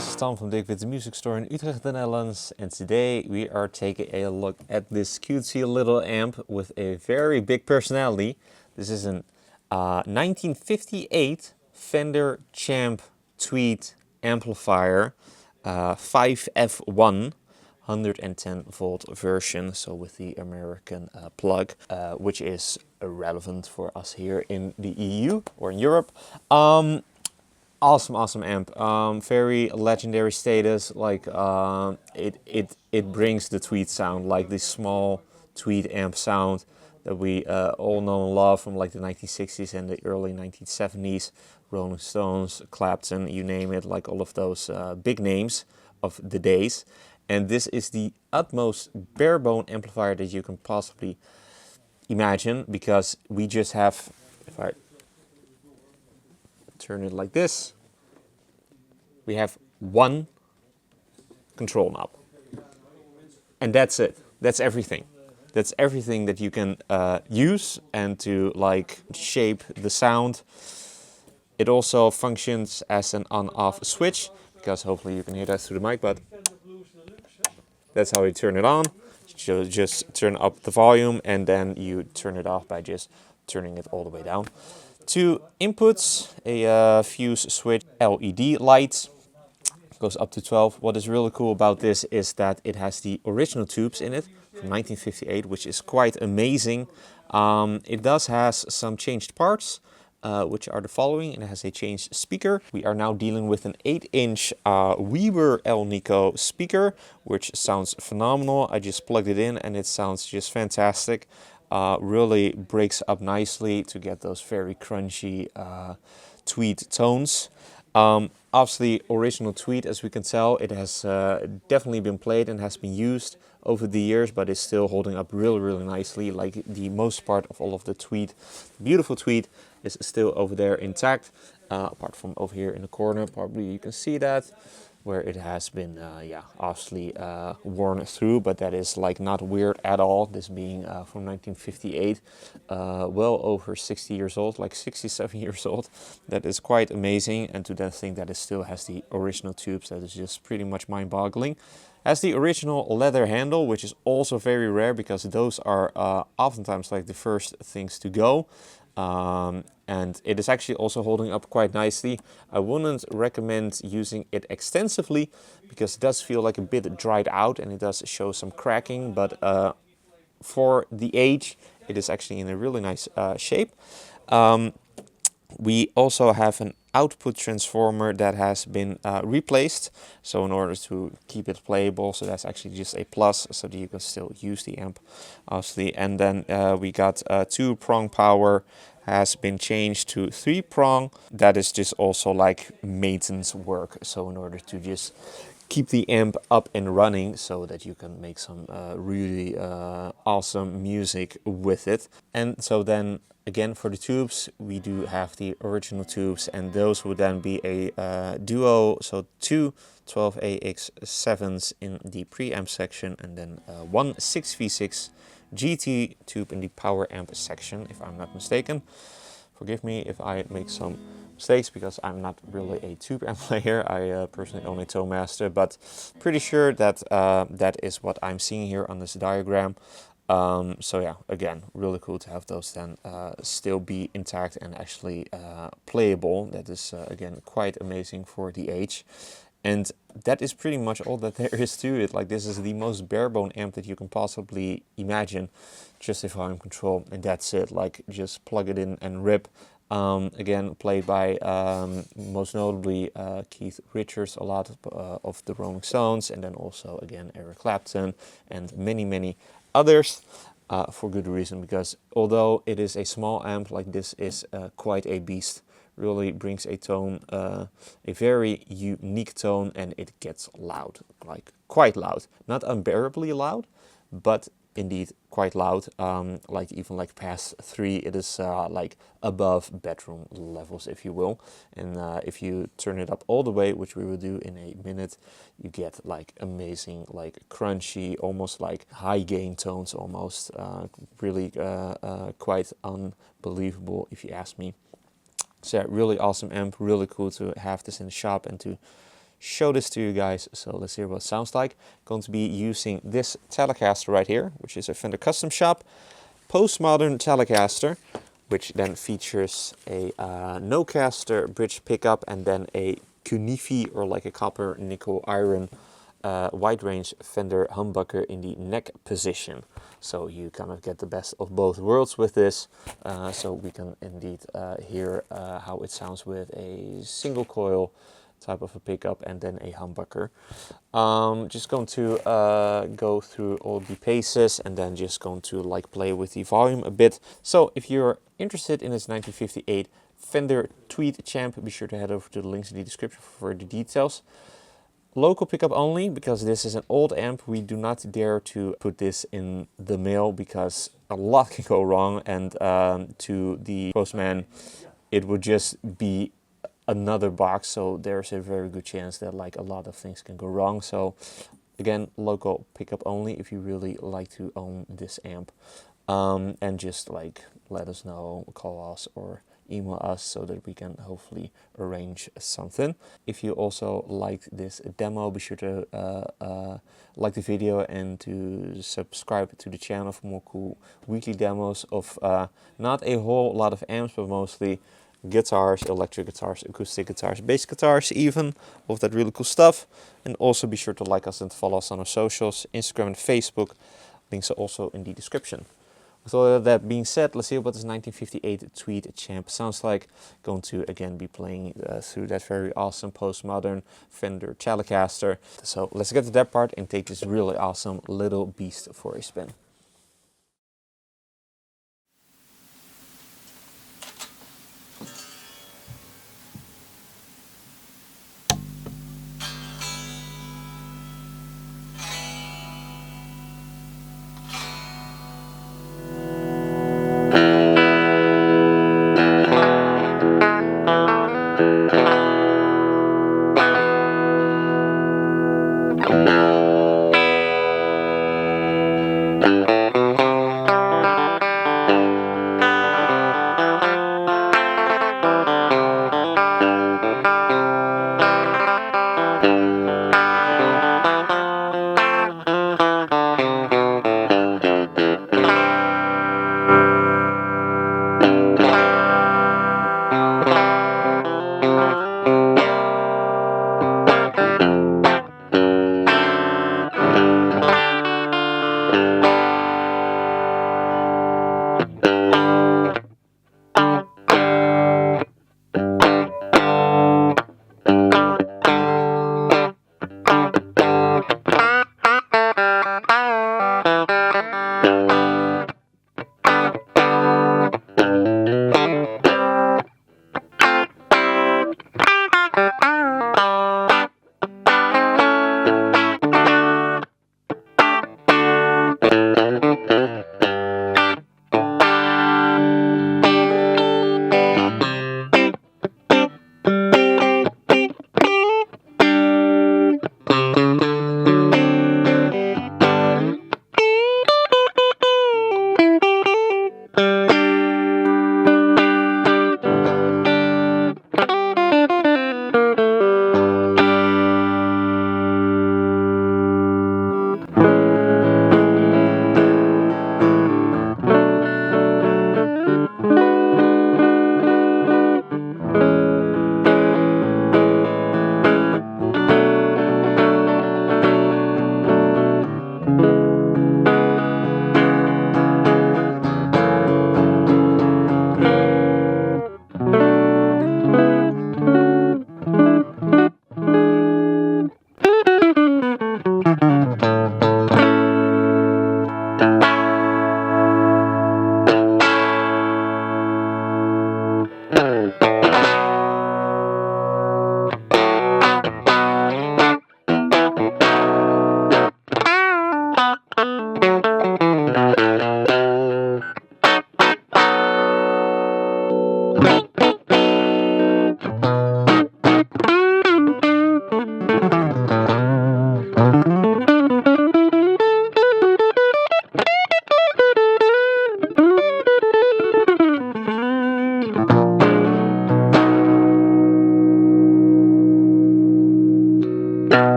this is Tom from Dirk Witte Music Store in Utrecht, the Netherlands, and today we are taking a look at this cutesy little amp with a very big personality. This is an 1958 Fender Champ Tweed amplifier, 5F1, 110 volt version, so with the American plug, which is relevant for us here in the EU or in Europe. Awesome amp, very legendary status. Like it brings the Tweed sound, like this small Tweed amp sound that we all know and love from like the 1960s and the early 1970s. Rolling Stones, Clapton, you name it, like all of those big names of the days. And this is the utmost bare bone amplifier that you can possibly imagine, because we just have, if I turn it like this, we have one control knob, and that's it. That's everything. That's everything that you can use and to like shape the sound. It also functions as an on-off switch, because hopefully you can hear that through the mic, but that's how you turn it on. So just turn up the volume and then you turn it off by just turning it all the way down. Two inputs, a fuse switch, LED light, goes up to 12. What is really cool about this is that it has the original tubes in it from 1958, which is quite amazing. It does has some changed parts, which are the following. It has a changed speaker. We are now dealing with an 8-inch Weber El Nico speaker, which sounds phenomenal. I just plugged it in and it sounds just fantastic. Really breaks up nicely to get those very crunchy Tweed tones. Obviously original Tweed, as we can tell. It has definitely been played and has been used over the years, but it's still holding up really nicely. Like the most part of all of the Tweed, beautiful Tweed, is still over there intact, apart from over here in the corner. Probably you can see that, where it has been yeah, obviously worn through, but that is like not weird at all, this being from 1958, well over 60 years old, like 67 years old. That is quite amazing, and to then think that it still has the original tubes, that is just pretty much mind-boggling. Has the original leather handle, which is also very rare, because those are oftentimes like the first things to go. And it is actually also holding up quite nicely. I wouldn't recommend using it extensively, because it does feel like a bit dried out and it does show some cracking, but for the age it is actually in a really nice shape. We also have an output transformer that has been replaced, so in order to keep it playable, so that's actually just a plus, so that you can still use the amp, obviously. And then we got 2-prong power, has been changed to 3-prong. That is just also like maintenance work, so in order to just keep the amp up and running, so that you can make some really awesome music with it. And so then again, for the tubes, we do have the original tubes, and those would then be a duo, so two 12AX7s in the preamp section, and then one 6V6 GT tube in the power amp section, if I'm not mistaken. Forgive me if I make some mistakes, because I'm not really a tube amp player. I personally own a Tone Master, but pretty sure that that is what I'm seeing here on this diagram. So yeah, again, really cool to have those then still be intact and actually playable. That is again quite amazing for the age. And that is pretty much all that there is to it. Like, this is the most bare bone amp that you can possibly imagine. Just a volume control, and that's it. Like, just plug it in and rip. Again, played by most notably Keith Richards, a lot of the Rolling Stones, and then also again Eric Clapton and many others, for good reason, because although it is a small amp, like this is quite a beast. Really brings a tone, a very unique tone, and it gets loud, like quite loud. Not unbearably loud, but indeed quite loud. Like even like past 3, it is like above bedroom levels, if you will. And if you turn it up all the way, which we will do in a minute, you get like amazing, like crunchy, almost like high gain tones, almost really quite unbelievable, if you ask me. So yeah, really awesome amp, really cool to have this in the shop and to show this to you guys. So let's hear what it sounds like. Going to be using this Telecaster right here, which is a Fender Custom Shop postmodern Telecaster, which then features a no-caster bridge pickup and then a Kunifi, or like a copper nickel iron wide range Fender humbucker in the neck position. So you kind of get the best of both worlds with this. So we can indeed hear how it sounds with a single coil type of a pickup and then a humbucker. Just going to go through all the paces and then just going to like play with the volume a bit. So if you're interested in this 1958 Fender Tweed Champ, be sure to head over to the links in the description for further details. Local pickup only, because this is an old amp. We do not dare to put this in the mail because a lot can go wrong, and to the postman it would just be another box, so there's a very good chance that like a lot of things can go wrong. So again, local pickup only if you really like to own this amp. And just like let us know, call us or email us so that we can hopefully arrange something. If you also liked this demo, be sure to like the video and to subscribe to the channel for more cool weekly demos of not a whole lot of amps, but mostly guitars, electric guitars, acoustic guitars, bass guitars even, all of that really cool stuff. And also be sure to like us and follow us on our socials, Instagram and Facebook. Links are also in the description. With all of that being said, let's hear what this 1958 Tweed Champ sounds like. Going to again be playing through that very awesome postmodern Fender Telecaster. So let's get to that part and take this really awesome little beast for a spin.